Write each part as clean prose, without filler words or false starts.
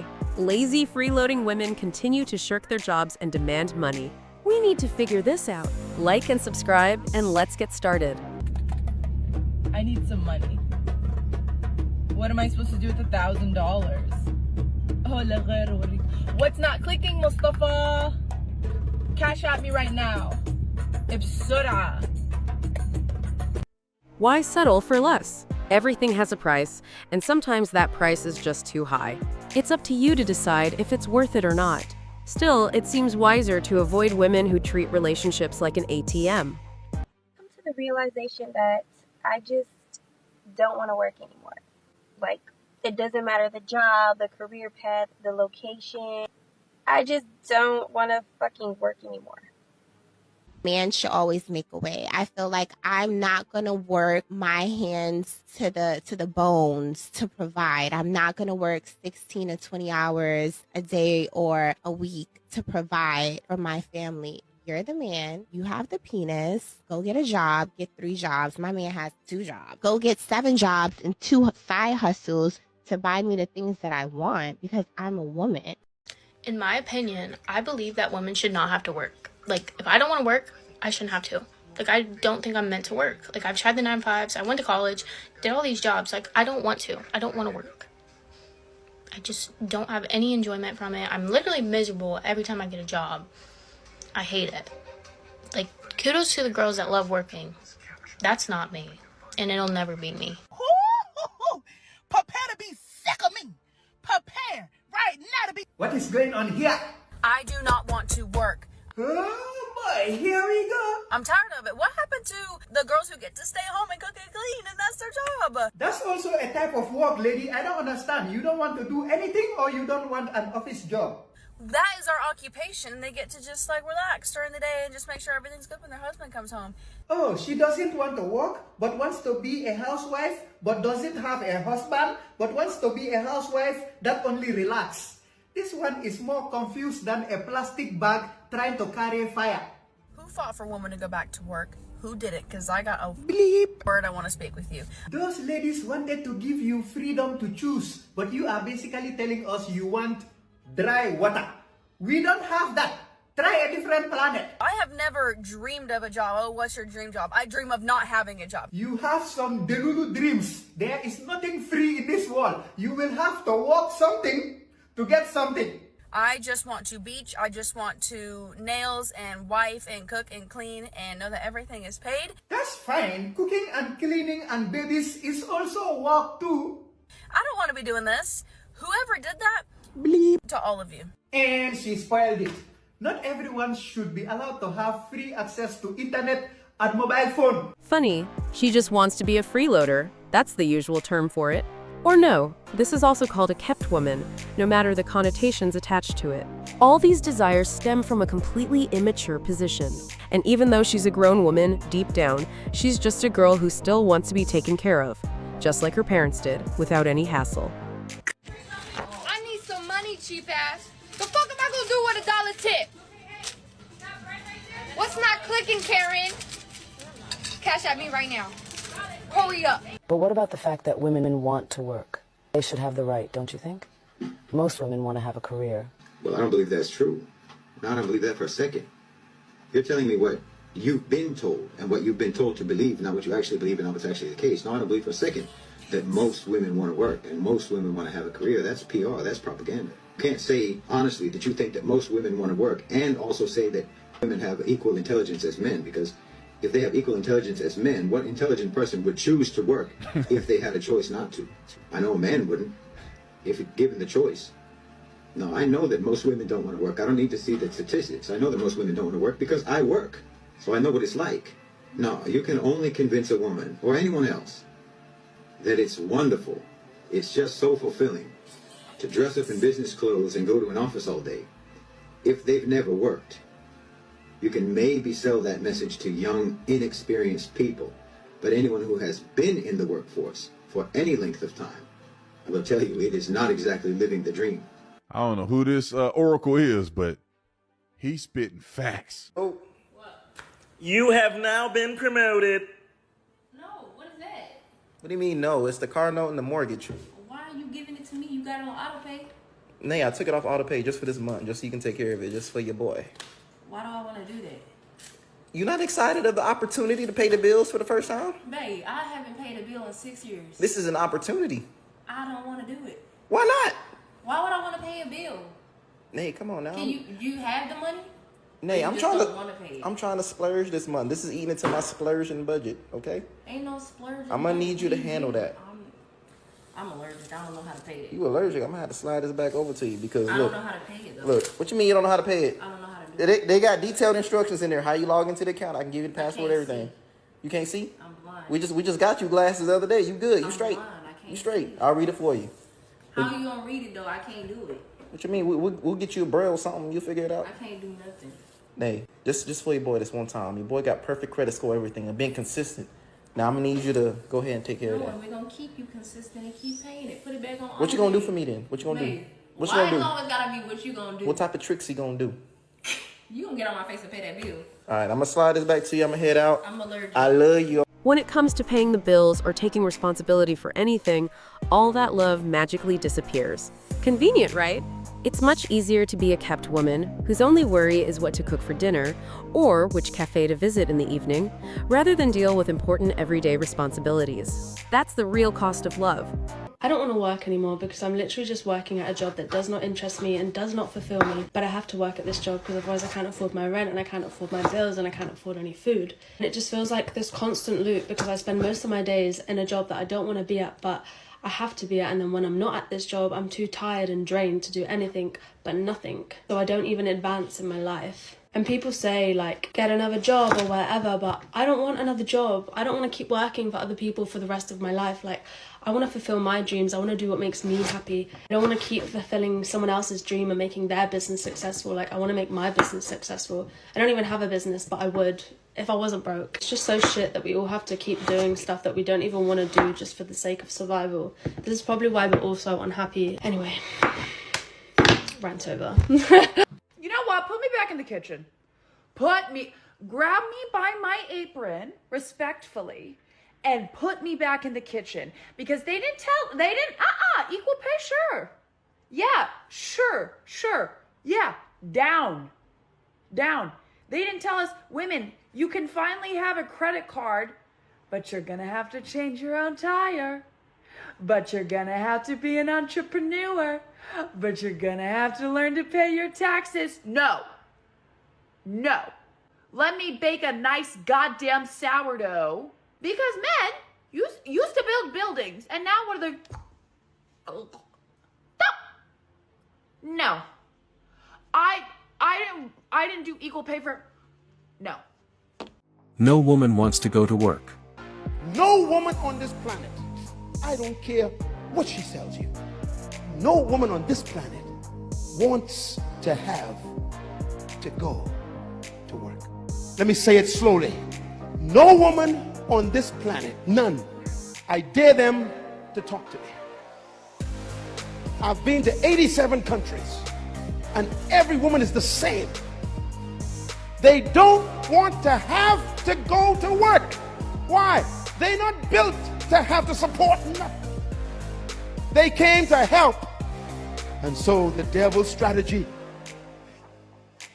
why? Lazy, freeloading women continue to shirk their jobs and demand money. We need to figure this out. Like and subscribe, and let's get started. I need some money. What am I supposed to do with $1,000? What's not clicking, Mustafa? Cash at me right now. Ibsura. Why settle for less? Everything has a price, and sometimes that price is just too high. It's up to you to decide if it's worth it or not. Still, it seems wiser to avoid women who treat relationships like an ATM. Come to the realization that I just don't want to work anymore. Like, it doesn't matter the job, the career path, the location. I just don't want to fucking work anymore. Man should always make a way. I feel like I'm not gonna work my hands to the bones to provide. I'm not gonna work 16 to 20 hours a day or a week to provide for my family. You're the man. You have the penis. Go get a job. Get 3 jobs. My man has 2 jobs. Go get 7 jobs and 2 side hustles to buy me the things that I want because I'm a woman. In my opinion, I believe that women should not have to work. Like, if I don't want to work, I shouldn't have to. Like, I don't think I'm meant to work. Like, I've tried the 9-to-5s. I went to college, did all these jobs. Like, I don't want to. I don't want to work. I just don't have any enjoyment from it. I'm literally miserable every time I get a job. I hate it. Like, kudos to the girls that love working. That's not me. And it'll never be me. Prepare to be sick of me. Prepare right now to be... What is going on here? I do not want to work. Oh boy, here we go. I'm tired of it. What happened to the girls who get to stay home and cook and clean and that's their job? That's also a type of work, lady. I don't understand. You don't want to do anything or you don't want an office job? That is our occupation. They get to just like relax during the day and just make sure everything's good when their husband comes home. Oh, she doesn't want to work but wants to be a housewife but doesn't have a husband but wants to be a housewife that only relax. This one is more confused than a plastic bag trying to carry fire. Who fought for women to go back to work? Who did it? Because I got a Bleep. word I want to speak with you. Those ladies wanted to give you freedom to choose, but you are basically telling us you want dry water. We don't have that. Try a different planet. I have never dreamed of a job. Oh, what's your dream job? I dream of not having a job. You have some delulu dreams. There is nothing free in this world. You will have to work something to get something. I just want to beach. I just want to nails and wife and cook and clean and know that everything is paid. That's fine. Cooking and cleaning and babies is also work too. I don't want to be doing this. Whoever did that, Bleep. to all of you. And she spoiled it. Not everyone should be allowed to have free access to internet and mobile phone. Funny, she just wants to be a freeloader. That's the usual term for it. Or no, this is also called a kept woman, no matter the connotations attached to it. All these desires stem from a completely immature position. And even though she's a grown woman, deep down, she's just a girl who still wants to be taken care of, just like her parents did, without any hassle. I need some money, cheap ass. The fuck am I gonna do with $1 tip? What's not clicking, Karen? Cash at me right now. Hurry up. But what about the fact that women want to work? They should have the right, don't you think? Most women want to have a career. Well, I don't believe that's true. No, I don't believe that for a second. You're telling me what you've been told and what you've been told to believe, not what you actually believe and not what's actually the case. No, I don't believe for a second that most women want to work and most women want to have a career. That's PR, that's propaganda. You can't say honestly that you think that most women want to work and also say that women have equal intelligence as men, because if they have equal intelligence as men, what intelligent person would choose to work if they had a choice not to? I know a man wouldn't, if given the choice. No, I know that most women don't want to work. I don't need to see the statistics. I know that most women don't want to work because I work. So I know what it's like. No, you can only convince a woman or anyone else that it's wonderful. It's just so fulfilling to dress up in business clothes and go to an office all day if they've never worked. You can maybe sell that message to young, inexperienced people, but anyone who has been in the workforce for any length of time, I will tell you, it is not exactly living the dream. I don't know who this Oracle is, but he's spitting facts. Oh, you have now been promoted. No, what is that? What do you mean no? It's the car note and the mortgage. Why are you giving it to me? You got it on auto pay? Nay, I took it off auto pay just for this month, just so you can take care of it, just for your boy. Why do I want to do that? You not excited of the opportunity to pay the bills for the first time? Babe, I haven't paid a bill in 6 years. This is an opportunity. I don't want to do it. Why not? Why would I want to pay a bill? Nay, come on now. Can you have the money? Nay, I'm trying to splurge this month. This is eating into my splurging budget, okay? Ain't no splurging. I'm gonna need you to handle that. I'm allergic. I don't know how to pay it. You allergic? I'm gonna have to slide this back over to you because I look. don't know how to pay it though. Look, what you mean you don't know how to pay it? I don't know how to do it. They got detailed instructions in there. How you log into the account? I can give you the password, everything. See. You can't see? I'm blind. We just got you glasses the other day. You good? You I'm straight? blind. I can't You straight? see. I'll read it for you. How you gonna read it though? I can't do it. What you mean? We'll get you a braille or something. You'll figure it out. I can't do nothing. Nay, just for your boy this one time. Your boy got perfect credit score, everything, and being consistent. Now I'm gonna need you to go ahead and take care of No, that. and we're gonna keep you consistent and keep paying it. Put it back on. What you gonna do for me then? What you gonna do? What you Why gonna it do? always gotta be what you gonna do? What type of tricks he gonna do? You gonna get on my face and pay that bill? All right, I'm gonna slide this back to you. I'm gonna head out. I'm allergic. I love you. When it comes to paying the bills or taking responsibility for anything, all that love magically disappears. Convenient, right? It's much easier to be a kept woman whose only worry is what to cook for dinner or which cafe to visit in the evening, rather than deal with important everyday responsibilities. That's the real cost of love. I don't want to work anymore because I'm literally just working at a job that does not interest me and does not fulfill me, but I have to work at this job because otherwise I can't afford my rent and I can't afford my bills and I can't afford any food. And it just feels like this constant loop because I spend most of my days in a job that I don't want to be at, but I have to be at, and then when I'm not at this job, I'm too tired and drained to do anything but nothing. So I don't even advance in my life. And people say, like, get another job or whatever, but I don't want another job. I don't want to keep working for other people for the rest of my life. Like, I want to fulfill my dreams. I want to do what makes me happy. I don't want to keep fulfilling someone else's dream and making their business successful. Like, I want to make my business successful. I don't even have a business, but I would if I wasn't broke. It's just so shit that we all have to keep doing stuff that we don't even want to do just for the sake of survival. This is probably why we're all so unhappy. Anyway, rant over. You know what? Put me back in the kitchen. Grab me by my apron respectfully and put me back in the kitchen because equal pay, sure. Yeah, sure. Yeah, down. They didn't tell us, women, you can finally have a credit card, but you're gonna have to change your own tire. But you're gonna have to be an entrepreneur. But you're gonna have to learn to pay your taxes. No. Let me bake a nice goddamn sourdough. Because men used to build buildings, and now what are they? No. I didn't do equal pay for. No. No woman wants to go to work. No woman on this planet, I don't care what she tells you, no woman on this planet wants to have to go to work. Let me say it slowly. No woman on this planet, none, I dare them to talk to me. I've been to 87 countries, and every woman is the same. They don't want to have to go to work. Why? They're not built to have to support nothing. They came to help. And so the devil's strategy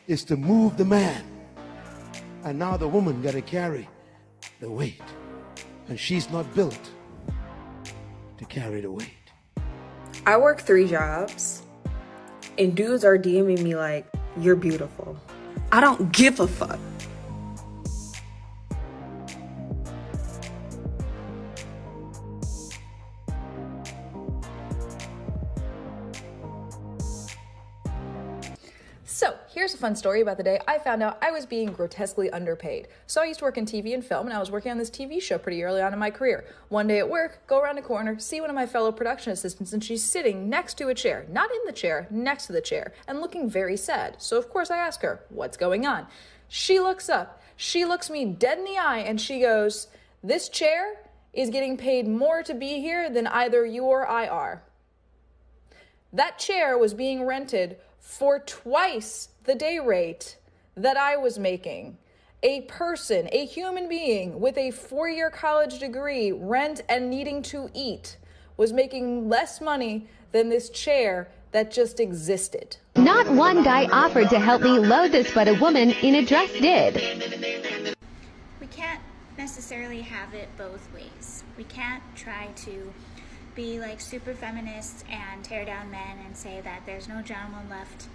is to move the man. And now the woman got to carry the weight. And she's not built to carry the weight. I work 3 jobs, and dudes are DMing me like, you're beautiful. I don't give a fuck. So, here's a fun story about the day I found out I was being grotesquely underpaid. So I used to work in TV and film, and I was working on this TV show pretty early on in my career. One day at work, go around a corner, see one of my fellow production assistants, and she's sitting next to a chair, not in the chair, next to the chair, and looking very sad. So of course I ask her, what's going on? She looks up, she looks me dead in the eye, and she goes, this chair is getting paid more to be here than either you or I are. That chair was being rented for twice the day rate that I was making. A person, a human being with a 4-year college degree, rent and needing to eat, was making less money than this chair that just existed. Not one guy offered to help me load this, but a woman in a dress did. We can't necessarily have it both ways. We can't try to be like super feminists and tear down men and say that there's no gentleman left,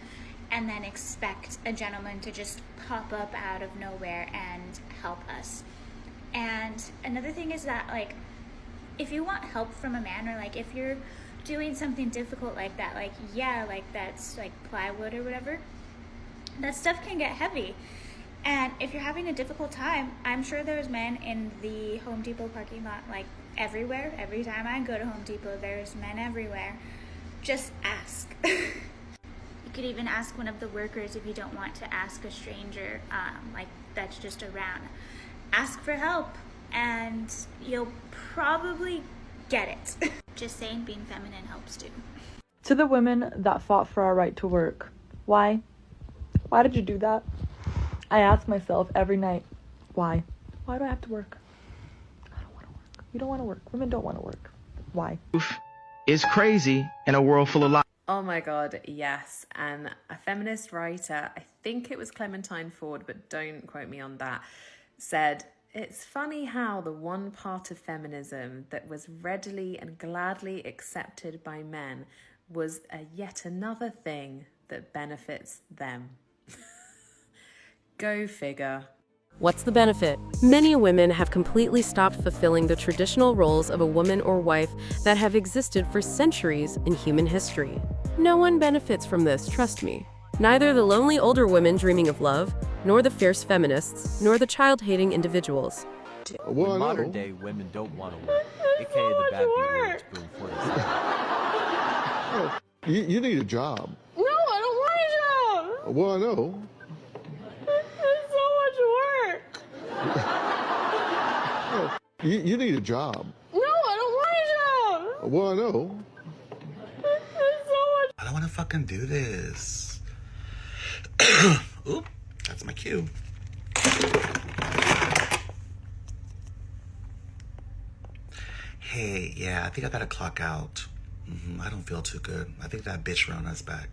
and then expect a gentleman to just pop up out of nowhere and help us. And another thing is that, like, if you want help from a man, or like if you're doing something difficult like that, like, yeah, like that's like plywood or whatever, that stuff can get heavy. And if you're having a difficult time, I'm sure there's men in the Home Depot parking lot, like everywhere. Every time I go to Home Depot, there's men everywhere. Just ask. You could even ask one of the workers if you don't want to ask a stranger, like that's just around. Ask for help and you'll probably get it. Just saying, being feminine helps too. To the women that fought for our right to work, why? Why did you do that? I ask myself every night, why? Why do I have to work? I don't want to work. You don't want to work. Women don't want to work. Why? Is crazy in a world full of lies. Oh my god, yes. And a feminist writer, I think it was Clementine Ford, but don't quote me on that, said, "It's funny how the one part of feminism that was readily and gladly accepted by men was yet another thing that benefits them." Go figure. What's the benefit? Many women have completely stopped fulfilling the traditional roles of a woman or wife that have existed for centuries in human history. No one benefits from this, trust me. Neither the lonely older women dreaming of love, nor the fierce feminists, nor the child-hating individuals. Well, modern day women don't want to work, aka the bad words boom for the You need a job. No, I don't want a job. Well, I know. It's so much work. You need a job. No, I don't want a job. Well, I know. It's so much. I don't want to fucking do this. Oop, that's my cue. Hey, yeah, I think I gotta clock out. I don't feel too good. I think that bitch Rona's back.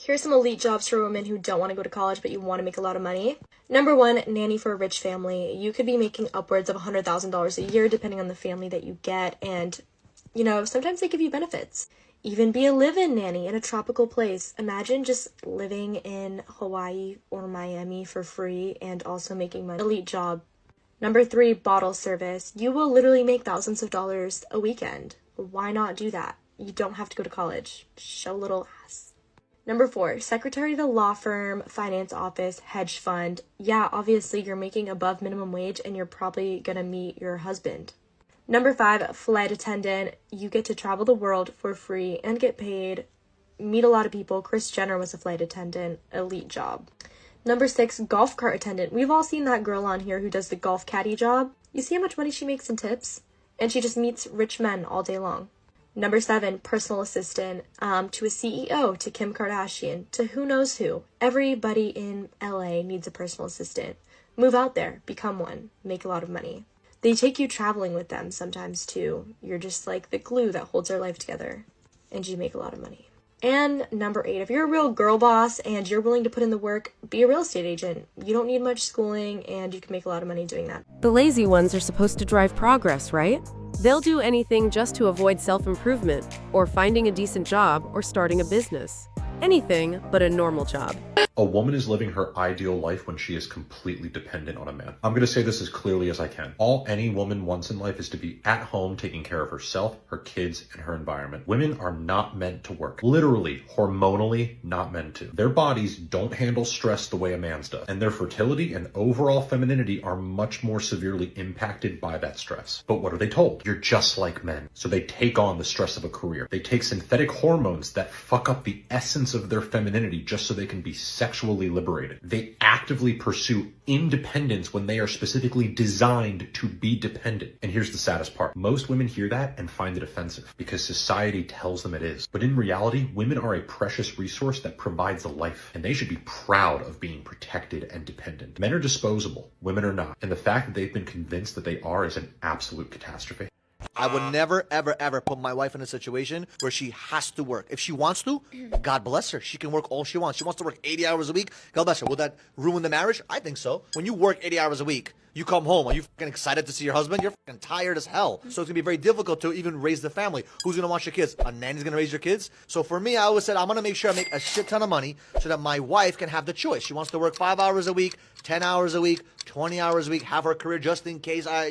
Here's some elite jobs for women who don't want to go to college but you want to make a lot of money. Number 1, nanny for a rich family. You could be making upwards of $100,000 a year depending on the family that you get, and you know, sometimes they give you benefits. Even be a live-in nanny in a tropical place. Imagine just living in Hawaii or Miami for free and also making money. Elite job. Number 3, bottle service. You will literally make thousands of dollars a weekend. Why not do that? You don't have to go to college. Show a little ass. Number 4, secretary to law firm, finance office, hedge fund. Yeah, obviously you're making above minimum wage and you're probably gonna meet your husband. Number 5, flight attendant. You get to travel the world for free and get paid. Meet a lot of people. Kris Jenner was a flight attendant. Elite job. Number 6, golf cart attendant. We've all seen that girl on here who does the golf caddy job. You see how much money she makes in tips? And she just meets rich men all day long. Number 7, personal assistant, to a CEO, to Kim Kardashian, to who knows who. Everybody in LA needs a personal assistant. Move out there, become one, make a lot of money. They take you traveling with them sometimes too. You're just like the glue that holds their life together, and you make a lot of money. And number 8, if you're a real girl boss and you're willing to put in the work, be a real estate agent. You don't need much schooling and you can make a lot of money doing that. The lazy ones are supposed to drive progress, right? They'll do anything just to avoid self-improvement, or finding a decent job, or starting a business. Anything but a normal job. A woman is living her ideal life when she is completely dependent on a man. I'm going to say this as clearly as I can. All any woman wants in life is to be at home taking care of herself, her kids, and her environment. Women are not meant to work. Literally, hormonally, not meant to. Their bodies don't handle stress the way a man's does, and their fertility and overall femininity are much more severely impacted by that stress. But what are they told? You're just like men. So they take on the stress of a career. They take synthetic hormones that fuck up the essence of their femininity just so they can be sexually liberated. They actively pursue independence when they are specifically designed to be dependent. And here's the saddest part. Most women hear that and find it offensive because society tells them it is. But in reality, women are a precious resource that provides a life, and they should be proud of being protected and dependent. Men are disposable, women are not. And the fact that they've been convinced that they are is an absolute catastrophe. I would never, ever, ever put my wife in a situation where she has to work. If she wants to, God bless her. She can work all she wants. She wants to work 80 hours a week. God bless her. Will that ruin the marriage? I think so. When you work 80 hours a week, you come home. Are you fucking excited to see your husband? You're fucking tired as hell. So it's going to be very difficult to even raise the family. Who's going to watch your kids? A nanny's going to raise your kids? So for me, I always said, I'm going to make sure I make a shit ton of money so that my wife can have the choice. She wants to work 5 hours a week, 10 hours a week, 20 hours a week, have her career just in case I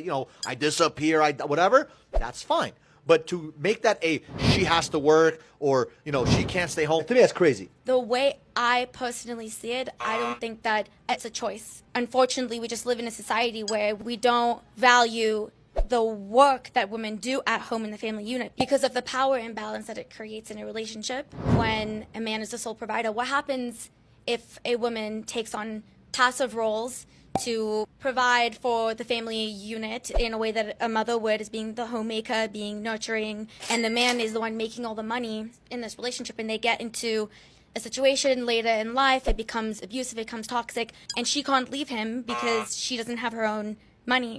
disappear, whatever. That's fine. But to make that she has to work or, she can't stay home, to me, that's crazy. The way I personally see it, I don't think that it's a choice. Unfortunately, we just live in a society where we don't value the work that women do at home in the family unit because of the power imbalance that it creates in a relationship. When a man is the sole provider, what happens if a woman takes on passive roles to provide for the family unit in a way that a mother would, as being the homemaker, being nurturing, and the man is the one making all the money in this relationship, and they get into a situation later in life, it becomes abusive, it becomes toxic, and she can't leave him because she doesn't have her own money.